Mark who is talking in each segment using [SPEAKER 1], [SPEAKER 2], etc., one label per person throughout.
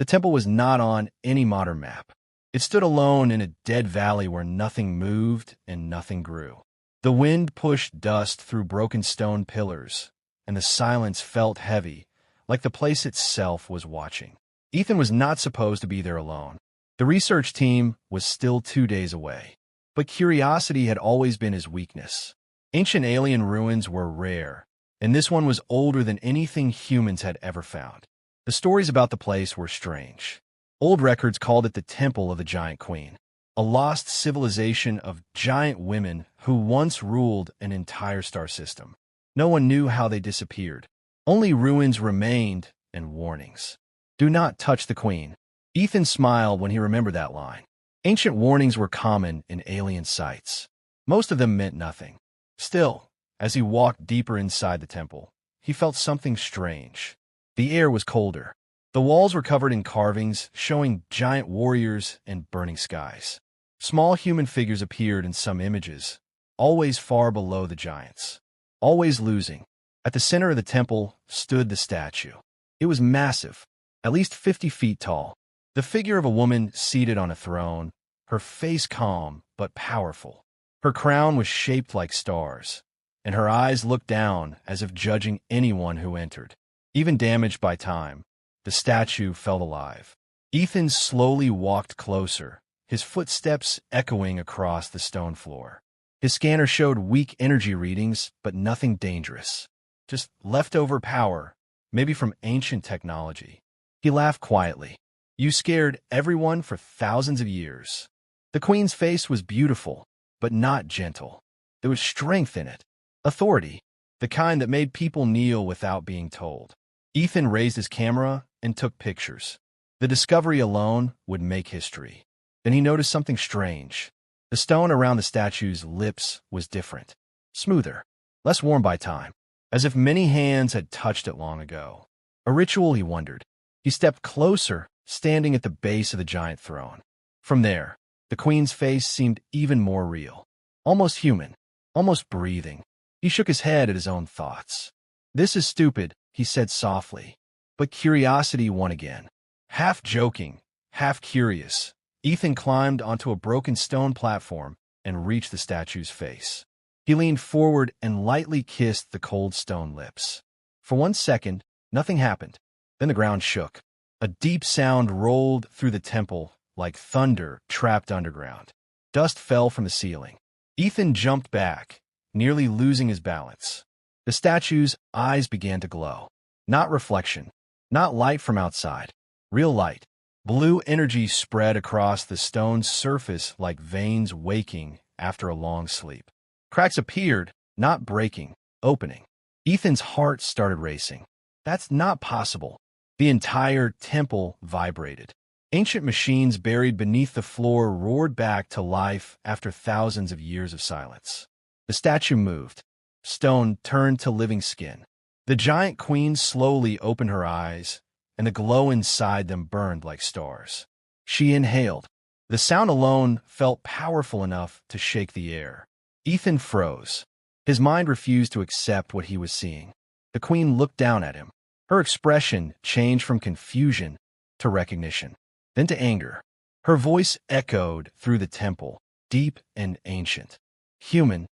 [SPEAKER 1] The temple was not on any modern map. It stood alone in a dead valley where nothing moved and nothing grew. The wind pushed dust through broken stone pillars, and the silence felt heavy, like the place itself was watching. Ethan was not supposed to be there alone. The research team was still 2 days away. But curiosity had always been his weakness. Ancient alien ruins were rare, and this one was older than anything humans had ever found. The stories about the place were strange. Old records called it the Temple of the Giant Queen, a lost civilization of giant women who once ruled an entire star system. No one knew how they disappeared. Only ruins remained and warnings. Do not touch the queen. Ethan smiled when he remembered that line. Ancient warnings were common in alien sites. Most of them meant nothing. Still, as he walked deeper inside the temple, he felt something strange. The air was colder. The walls were covered in carvings showing giant warriors and burning skies. Small human figures appeared in some images, always far below the giants, always losing. At the center of the temple stood the statue. It was massive, at least 50 feet tall. The figure of a woman seated on a throne, her face calm but powerful. Her crown was shaped like stars, and her eyes looked down as if judging anyone who entered. Even damaged by time, the statue felt alive. Ethan slowly walked closer, his footsteps echoing across the stone floor. His scanner showed weak energy readings, but nothing dangerous. Just leftover power, maybe from ancient technology. He laughed quietly. You scared everyone for thousands of years. The queen's face was beautiful, but not gentle. There was strength in it. Authority. The kind that made people kneel without being told. Ethan raised his camera and took pictures. The discovery alone would make history. Then he noticed something strange. The stone around the statue's lips was different. Smoother. Less worn by time. As if many hands had touched it long ago. A ritual, he wondered. He stepped closer, standing at the base of the giant throne. From there, the queen's face seemed even more real. Almost human. Almost breathing. He shook his head at his own thoughts. This is stupid, he said softly. But curiosity won again. Half joking, half curious, Ethan climbed onto a broken stone platform and reached the statue's face. He leaned forward and lightly kissed the cold stone lips. For 1 second, nothing happened. Then the ground shook. A deep sound rolled through the temple like thunder trapped underground. Dust fell from the ceiling. Ethan jumped back, nearly losing his balance. The statue's eyes began to glow. Not reflection, not light from outside. Real light. Blue energy spread across the stone's surface like veins waking after a long sleep. Cracks appeared, not breaking, opening. Ethan's heart started racing. That's not possible. The entire temple vibrated. Ancient machines buried beneath the floor roared back to life after thousands of years of silence. The statue moved. Stone turned to living skin. The giant queen slowly opened her eyes, and the glow inside them burned like stars. She inhaled. The sound alone felt powerful enough to shake the air. Ethan froze. His mind refused to accept what he was seeing. The queen looked down at him. Her expression changed from confusion to recognition, then to anger. Her voice echoed through the temple, deep and ancient. Human.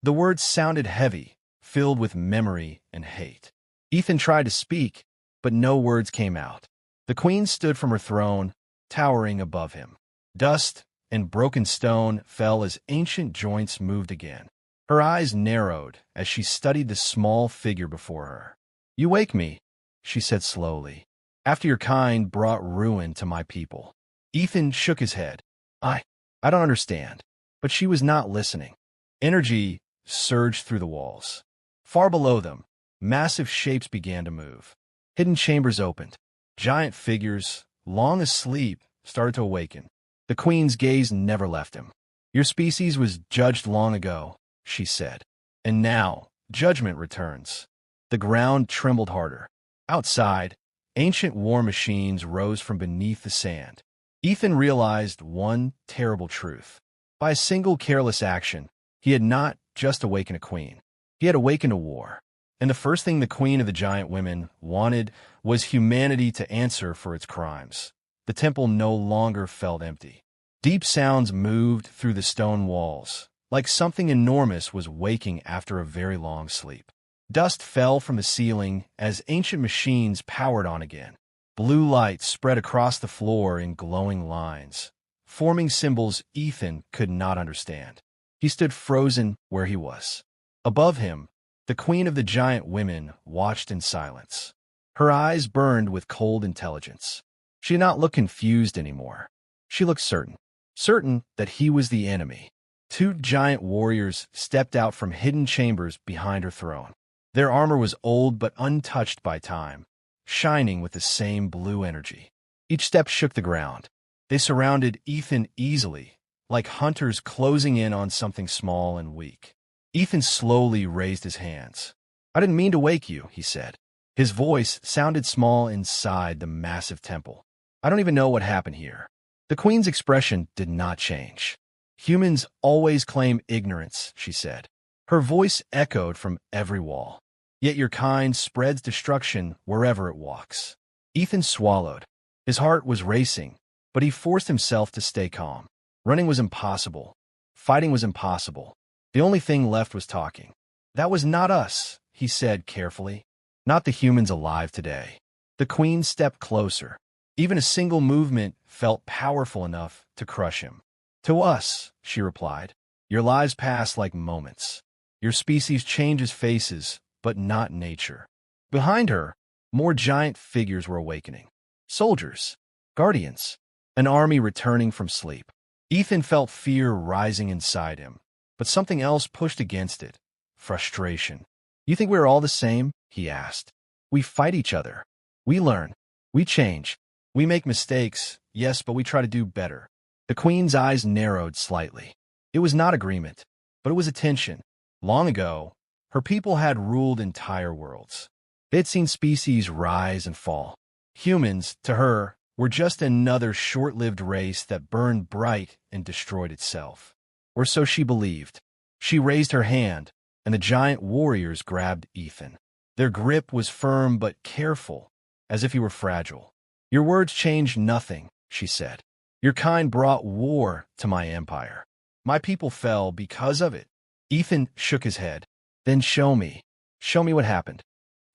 [SPEAKER 1] The words sounded heavy, filled with memory and hate. Ethan tried to speak, but no words came out. The queen stood from her throne, towering above him. Dust and broken stone fell as ancient joints moved again. Her eyes narrowed as she studied the small figure before her. You wake me, she said slowly. After your kind brought ruin to my people. Ethan shook his head. I don't understand. But she was not listening. Energy surged through the walls. Far below them, massive shapes began to move. Hidden chambers opened. Giant figures, long asleep, started to awaken. The queen's gaze never left him. Your species was judged long ago, she said. And now, judgment returns. The ground trembled harder. Outside, ancient war machines rose from beneath the sand. Ethan realized one terrible truth. By a single careless action, he had not just awakened a queen. He had awakened a war. And the first thing the queen of the giant women wanted was humanity to answer for its crimes. The temple no longer felt empty. Deep sounds moved through the stone walls, like something enormous was waking after a very long sleep. Dust fell from the ceiling as ancient machines powered on again. Blue light spread across the floor in glowing lines, forming symbols Ethan could not understand. He stood frozen where he was. Above him, the queen of the giant women watched in silence. Her eyes burned with cold intelligence. She did not look confused anymore. She looked certain that he was the enemy. Two giant warriors stepped out from hidden chambers behind her throne. Their armor was old but untouched by time, shining with the same blue energy. Each step shook the ground. They surrounded Ethan easily, like hunters closing in on something small and weak. Ethan slowly raised his hands. "I didn't mean to wake you," he said. His voice sounded small inside the massive temple. "I don't even know what happened here." The queen's expression did not change. "Humans always claim ignorance," she said. Her voice echoed from every wall. "Yet your kind spreads destruction wherever it walks." Ethan swallowed. His heart was racing, but he forced himself to stay calm. Running was impossible. Fighting was impossible. The only thing left was talking. "That was not us," he said carefully. "Not the humans alive today." The queen stepped closer. Even a single movement felt powerful enough to crush him. "To us," she replied. "Your lives pass like moments. Your species changes faces, but not nature." Behind her, more giant figures were awakening. Soldiers, guardians, an army returning from sleep. Ethan felt fear rising inside him, but something else pushed against it: frustration. "You think we're all the same?" he asked. "We fight each other. We learn. We change. We make mistakes, yes, but we try to do better." The queen's eyes narrowed slightly. It was not agreement, but it was attention. Long ago, her people had ruled entire worlds. They had seen species rise and fall. Humans, to her, were just another short-lived race that burned bright and destroyed itself. Or so she believed. She raised her hand, and the giant warriors grabbed Ethan. Their grip was firm but careful, as if he were fragile. "Your words changed nothing," she said. "Your kind brought war to my empire. My people fell because of it." Ethan shook his head. "Then show me. Show me what happened."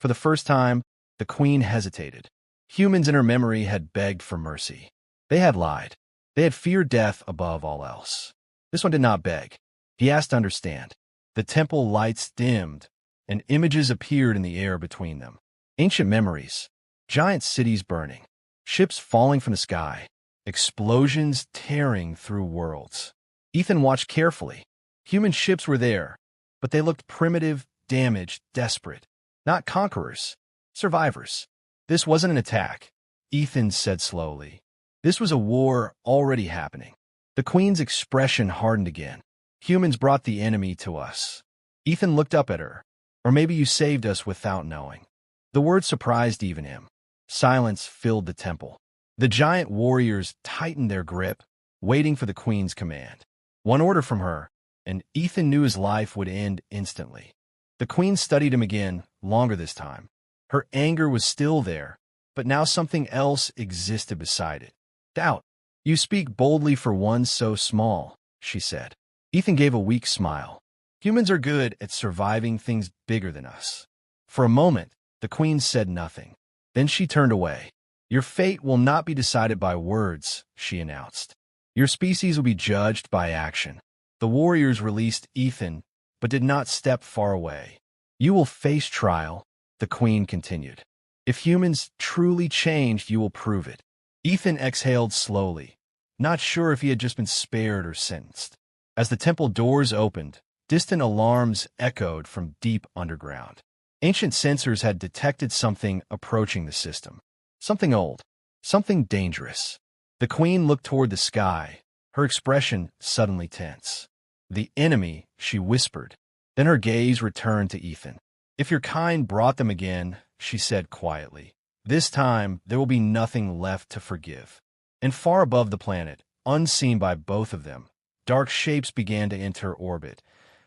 [SPEAKER 1] For the first time, the queen hesitated. Humans in her memory had begged for mercy. They had lied. They had feared death above all else. This one did not beg. He asked to understand. The temple lights dimmed, and images appeared in the air between them. Ancient memories. Giant cities burning. Ships falling from the sky. Explosions tearing through worlds. Ethan watched carefully. Human ships were there, but they looked primitive, damaged, desperate. Not conquerors. Survivors. This wasn't an attack, Ethan said slowly. This was a war already happening. The queen's expression hardened again. "Humans brought the enemy to us." Ethan looked up at her. "Or maybe you saved us without knowing." The word surprised even him. Silence filled the temple. The giant warriors tightened their grip, waiting for the queen's command. One order from her, and Ethan knew his life would end instantly. The queen studied him again, longer this time. Her anger was still there, but now something else existed beside it. Doubt. "You speak boldly for one so small," she said. Ethan gave a weak smile. "Humans are good at surviving things bigger than us." For a moment, the queen said nothing. Then she turned away. "Your fate will not be decided by words," she announced. "Your species will be judged by action." The warriors released Ethan, but did not step far away. "You will face trial," the queen continued. "If humans truly changed, you will prove it." Ethan exhaled slowly, not sure if he had just been spared or sentenced. As the temple doors opened, distant alarms echoed from deep underground. Ancient sensors had detected something approaching the system. Something old. Something dangerous. The queen looked toward the sky, her expression suddenly tense. "The enemy," she whispered. Then her gaze returned to Ethan. "If your kind brought them again," she said quietly, "this time there will be nothing left to forgive." And far above the planet, unseen by both of them, dark shapes began to enter orbit.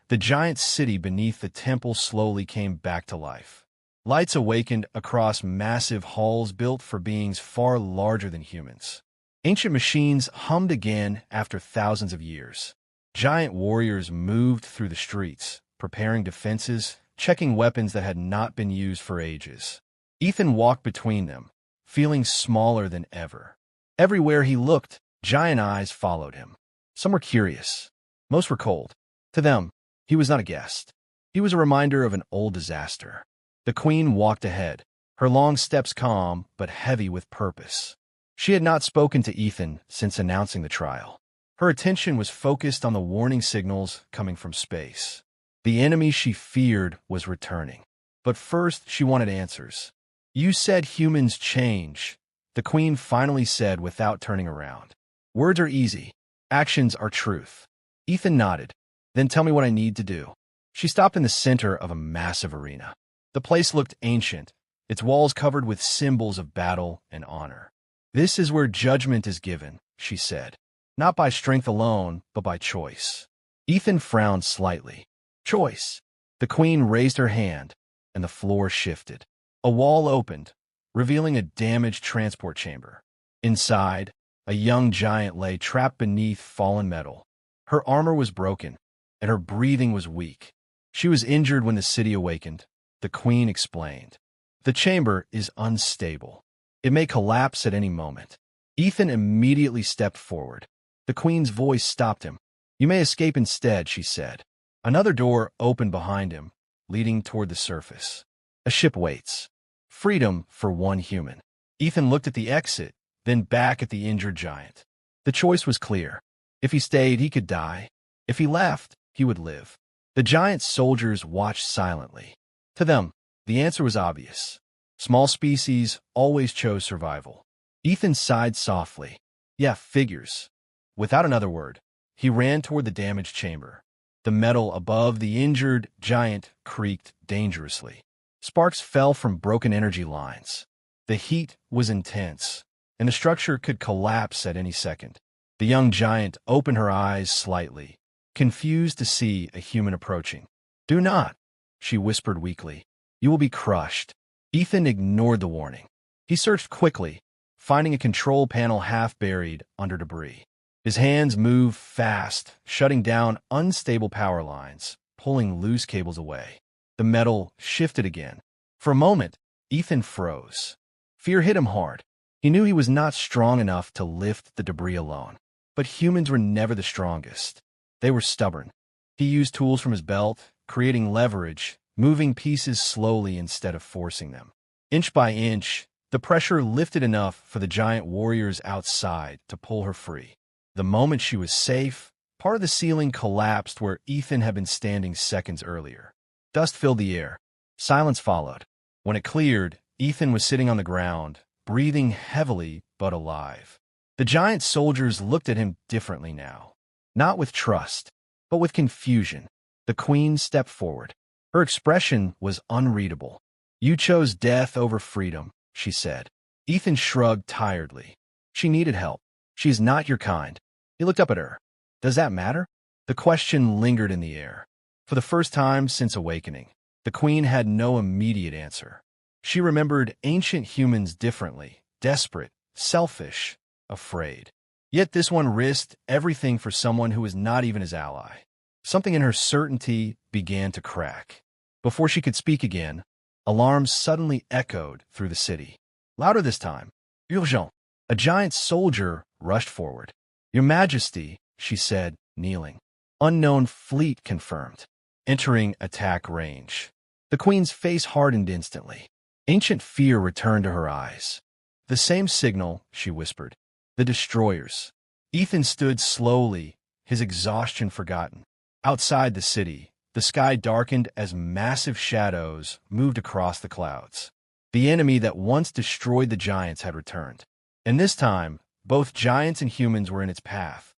[SPEAKER 1] The giant city beneath the temple slowly came back to life. Lights awakened across massive halls built for beings far larger than humans. Ancient machines hummed again after thousands of years. Giant warriors moved through the streets, preparing defenses, checking weapons that had not been used for ages. Ethan walked between them, feeling smaller than ever. Everywhere he looked, giant eyes followed him. Some were curious. Most were cold. To them, he was not a guest. He was a reminder of an old disaster. The queen walked ahead, her long steps calm but heavy with purpose. She had not spoken to Ethan since announcing the trial. Her attention was focused on the warning signals coming from space. The enemy she feared was returning. But first, she wanted answers. "You said humans change," the queen finally said without turning around. "Words are easy. Actions are truth." Ethan nodded. "Then tell me what I need to do." She stopped in the center of a massive arena. The place looked ancient, its walls covered with symbols of battle and honor. "This is where judgment is given," she said. "Not by strength alone, but by choice." Ethan frowned slightly. "Choice." The queen raised her hand, and the floor shifted. A wall opened, revealing a damaged transport chamber. Inside, a young giant lay trapped beneath fallen metal. Her armor was broken, and her breathing was weak. She was injured when the city awakened, the queen explained. "The chamber is unstable. It may collapse at any moment." Ethan immediately stepped forward. The queen's voice stopped him. "You may escape instead," she said. Another door opened behind him, leading toward the surface. "A ship waits. Freedom for one human." Ethan looked at the exit, then back at the injured giant. The choice was clear. If he stayed, he could die. If he left, he would live. The giant soldiers watched silently. To them, the answer was obvious. Small species always chose survival. Ethan sighed softly. "Yeah, figures." Without another word, he ran toward the damaged chamber. The metal above the injured giant creaked dangerously. Sparks fell from broken energy lines. The heat was intense, and the structure could collapse at any second. The young giant opened her eyes slightly, confused to see a human approaching. "Do not," she whispered weakly. "You will be crushed." Ethan ignored the warning. He searched quickly, finding a control panel half buried under debris. His hands moved fast, shutting down unstable power lines, pulling loose cables away. The metal shifted again. For a moment, Ethan froze. Fear hit him hard. He knew he was not strong enough to lift the debris alone. But humans were never the strongest. They were stubborn. He used tools from his belt, creating leverage, moving pieces slowly instead of forcing them. Inch by inch, the pressure lifted enough for the giant warriors outside to pull her free. The moment she was safe, part of the ceiling collapsed where Ethan had been standing seconds earlier. Dust filled the air. Silence followed. When it cleared, Ethan was sitting on the ground, breathing heavily but alive. The giant soldiers looked at him differently now. Not with trust, but with confusion. The queen stepped forward. Her expression was unreadable. "You chose death over freedom," she said. Ethan shrugged tiredly. "She needed help. She is not your kind." He looked up at her. "Does that matter?" The question lingered in the air. For the first time since awakening, the queen had no immediate answer. She remembered ancient humans differently, desperate, selfish, afraid. Yet this one risked everything for someone who was not even his ally. Something in her certainty began to crack. Before she could speak again, alarms suddenly echoed through the city. Louder this time. "Urgent!" A giant soldier rushed forward. "Your Majesty," she said, kneeling. "Unknown fleet confirmed. Entering attack range." The queen's face hardened instantly. Ancient fear returned to her eyes. "The same signal," she whispered. "The destroyers." Ethan stood slowly, his exhaustion forgotten. Outside the city, the sky darkened as massive shadows moved across the clouds. The enemy that once destroyed the giants had returned. And this time, both giants and humans were in its path.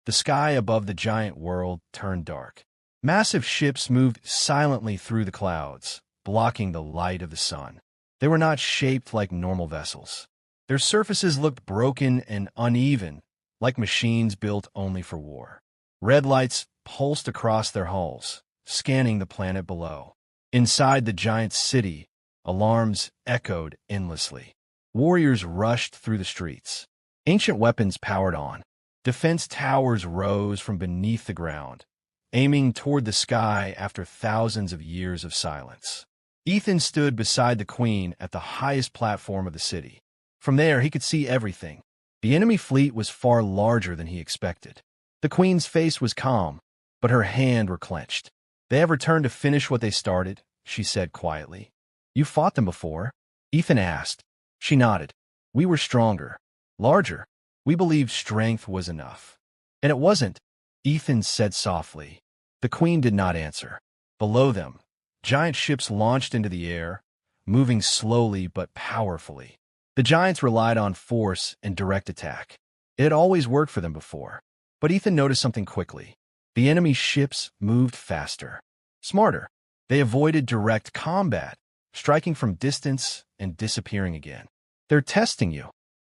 [SPEAKER 1] The sky above the giant world turned dark. Massive ships moved silently through the clouds, blocking the light of the sun. They were not shaped like normal vessels. Their surfaces looked broken and uneven, like machines built only for war. Red lights pulsed across their hulls, scanning the planet below. Inside the giant city, Alarms echoed endlessly. Warriors rushed through the streets. Ancient weapons powered on. Defense towers rose from beneath the ground, aiming toward the sky after thousands of years of silence. Ethan stood beside the queen at the highest platform of the city. From there, he could see everything. The enemy fleet was far larger than he expected. The queen's face was calm, but her hands were clenched. "They have returned to finish what they started," she said quietly. "You fought them before?" Ethan asked. She nodded. "We were stronger, larger. We believed strength was enough." "And it wasn't," Ethan said softly. The queen did not answer. Below them, giant ships launched into the air, moving slowly but powerfully. The giants relied on force and direct attack. It had always worked for them before. But Ethan noticed something quickly. The enemy ships moved faster, smarter. They avoided direct combat, striking from distance and disappearing again. "They're testing you,"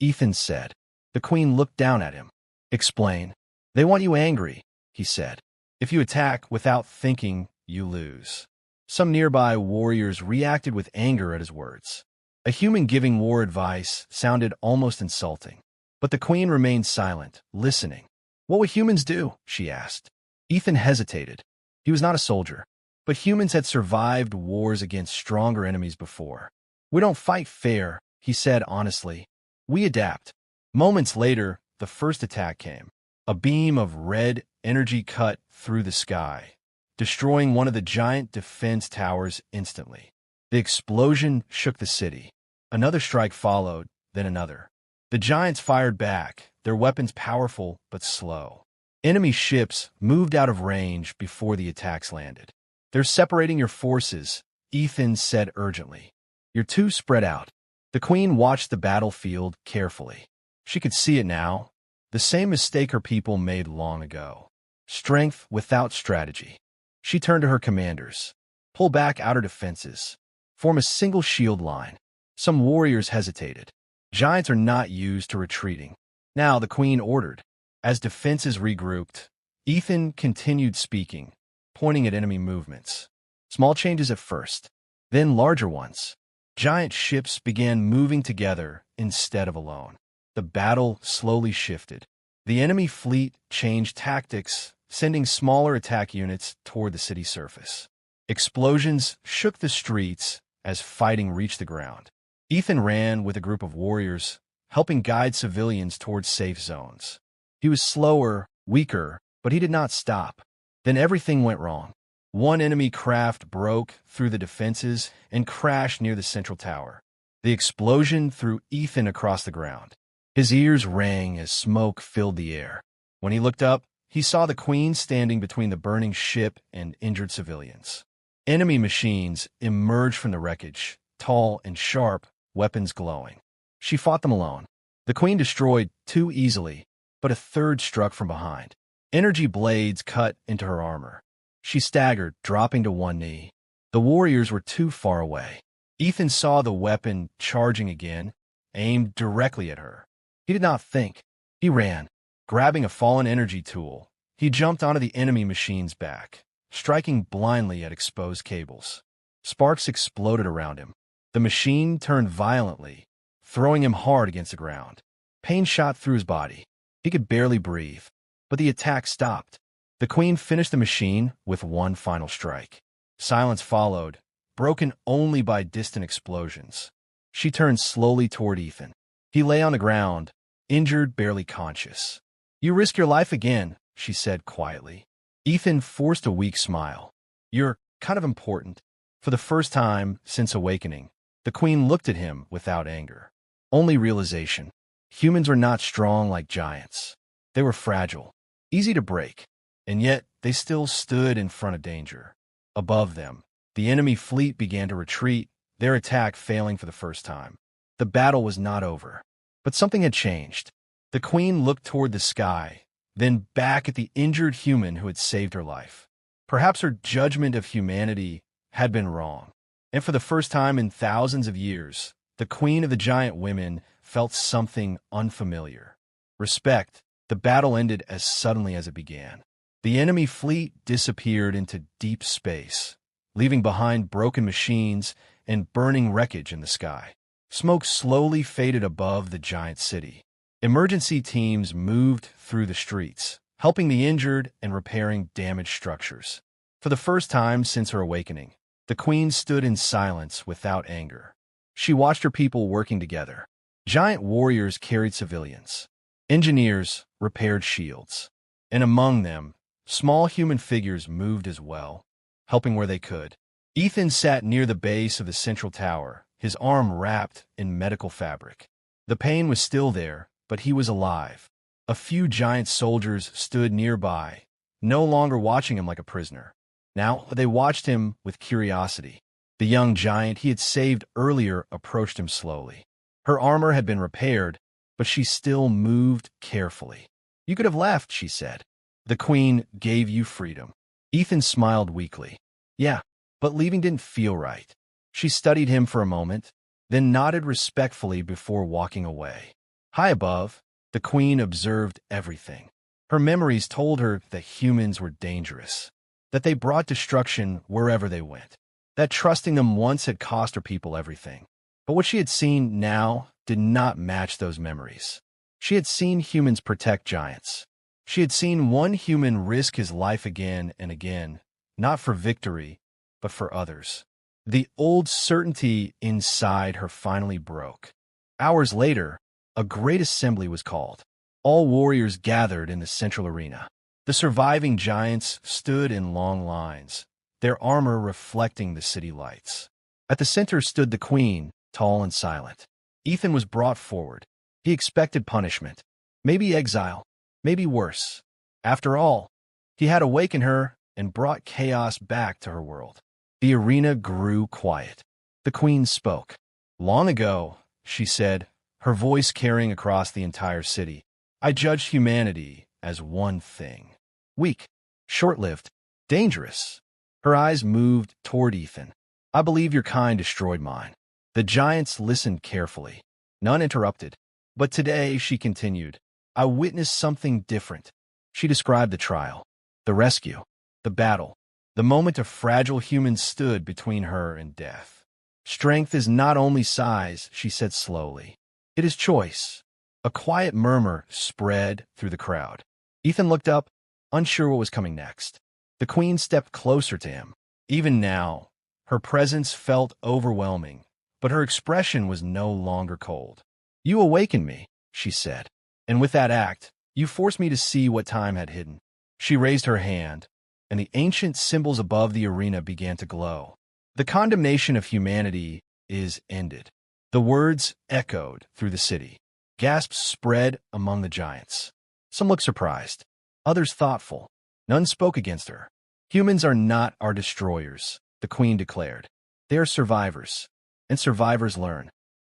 [SPEAKER 1] Ethan said. The queen looked down at him. "Explain." "They want you angry," he said. "If you attack without thinking, you lose." Some nearby warriors reacted with anger at his words. A human giving war advice sounded almost insulting. But the queen remained silent, listening. "What would humans do?" she asked. Ethan hesitated. He was not a soldier, but humans had survived wars against stronger enemies before. "We don't fight fair," he said honestly. "We adapt." Moments later, the first attack came. A beam of red energy cut through the sky, destroying one of the giant defense towers instantly. The explosion shook the city. Another strike followed, then another. The giants fired back, their weapons powerful but slow. Enemy ships moved out of range before the attacks landed. "They're separating your forces," Ethan said urgently. "You're too spread out." The queen watched the battlefield carefully. She could see it now. The same mistake her people made long ago. Strength without strategy. She turned to her commanders. "Pull back outer defenses. Form a single shield line." Some warriors hesitated. Giants are not used to retreating. Now the queen ordered. As defenses regrouped, Ethan continued speaking, pointing at enemy movements. Small changes at first, then larger ones. Giant ships began moving together instead of alone. The battle slowly shifted. The enemy fleet changed tactics, sending smaller attack units toward the city surface. Explosions shook the streets as fighting reached the ground. Ethan ran with a group of warriors, helping guide civilians towards safe zones. He was slower, weaker, but he did not stop. Then everything went wrong. One enemy craft broke through the defenses and crashed near the central tower. The explosion threw Ethan across the ground. His ears rang as smoke filled the air. When he looked up, he saw the queen standing between the burning ship and injured civilians. Enemy machines emerged from the wreckage, tall and sharp, weapons glowing. She fought them alone. The queen destroyed two easily, but a third struck from behind. Energy blades cut into her armor. She staggered, dropping to one knee. The warriors were too far away. Ethan saw the weapon charging again, aimed directly at her. He did not think. He ran. Grabbing a fallen energy tool, he jumped onto the enemy machine's back, striking blindly at exposed cables. Sparks exploded around him. The machine turned violently, throwing him hard against the ground. Pain shot through his body. He could barely breathe, but the attack stopped. The queen finished the machine with one final strike. Silence followed, broken only by distant explosions. She turned slowly toward Ethan. He lay on the ground, injured, barely conscious. "You risk your life again," she said quietly. Ethan forced a weak smile. "You're kind of important." For the first time since awakening, the queen looked at him without anger. Only realization. Humans were not strong like giants. They were fragile, easy to break, and yet they still stood in front of danger. Above them, the enemy fleet began to retreat, their attack failing for the first time. The battle was not over, but something had changed. The queen looked toward the sky, then back at the injured human who had saved her life. Perhaps her judgment of humanity had been wrong, and for the first time in thousands of years, the queen of the giant women felt something unfamiliar. Respect. The battle ended as suddenly as it began. The enemy fleet disappeared into deep space, leaving behind broken machines and burning wreckage in the sky. Smoke slowly faded above the giant city. Emergency teams moved through the streets, helping the injured and repairing damaged structures. For the first time since her awakening, the queen stood in silence without anger. She watched her people working together. Giant warriors carried civilians. Engineers repaired shields. And among them, small human figures moved as well, helping where they could. Ethan sat near the base of the central tower, his arm wrapped in medical fabric. The pain was still there, but he was alive. A few giant soldiers stood nearby, no longer watching him like a prisoner. Now they watched him with curiosity. The young giant he had saved earlier approached him slowly. Her armor had been repaired, but she still moved carefully. "You could have left," she said. "The queen gave you freedom." Ethan smiled weakly. "Yeah, but leaving didn't feel right." She studied him for a moment, then nodded respectfully before walking away. High above, the queen observed everything. Her memories told her that humans were dangerous, that they brought destruction wherever they went, that trusting them once had cost her people everything. But what she had seen now did not match those memories. She had seen humans protect giants. She had seen one human risk his life again and again, not for victory, but for others. The old certainty inside her finally broke. Hours later, a great assembly was called. All warriors gathered in the central arena. The surviving giants stood in long lines, their armor reflecting the city lights. At the center stood the queen, tall and silent. Ethan was brought forward. He expected punishment, maybe exile, maybe worse. After all, he had awakened her and brought chaos back to her world. The arena grew quiet. The queen spoke. "Long ago," she said, her voice carrying across the entire city, "I judged humanity as one thing. Weak, short-lived, dangerous." Her eyes moved toward Ethan. "I believe your kind destroyed mine." The giants listened carefully. None interrupted. "But today," she continued, "I witnessed something different." She described the trial, the rescue, the battle, the moment a fragile human stood between her and death. "Strength is not only size," she said slowly. "It is choice." A quiet murmur spread through the crowd. Ethan looked up, unsure what was coming next. The queen stepped closer to him. Even now, her presence felt overwhelming, but her expression was no longer cold. "You awakened me," she said, "and with that act, you forced me to see what time had hidden." She raised her hand, and the ancient symbols above the arena began to glow. "The condemnation of humanity is ended." The words echoed through the city. Gasps spread among the giants. Some looked surprised, others thoughtful. None spoke against her. "Humans are not our destroyers," the queen declared. "They are survivors, and survivors learn."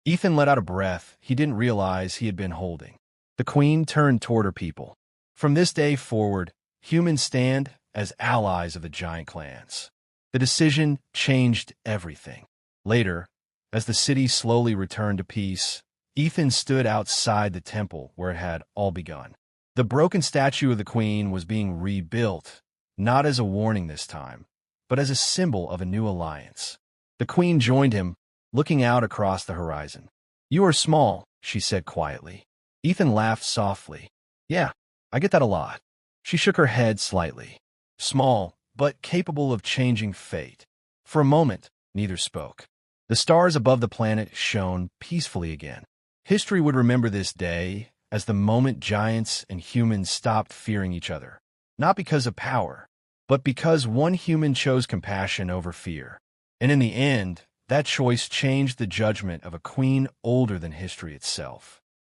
[SPEAKER 1] Ethan let out a breath he didn't realize he had been holding. The queen turned toward her people. "From this day forward, humans stand as allies of the giant clans." The decision changed everything. Later, as the city slowly returned to peace, Ethan stood outside the temple where it had all begun. The broken statue of the queen was being rebuilt, not as a warning this time, but as a symbol of a new alliance. The queen joined him, looking out across the horizon. "You are small," she said quietly. Ethan laughed softly. "Yeah, I get that a lot." She shook her head slightly. "Small, but capable of changing fate." For a moment, neither spoke. The stars above the planet shone peacefully again. History would remember this day as the moment giants and humans stopped fearing each other, not because of power, but because one human chose compassion over fear. And in the end, that choice changed the judgment of a queen older than history itself.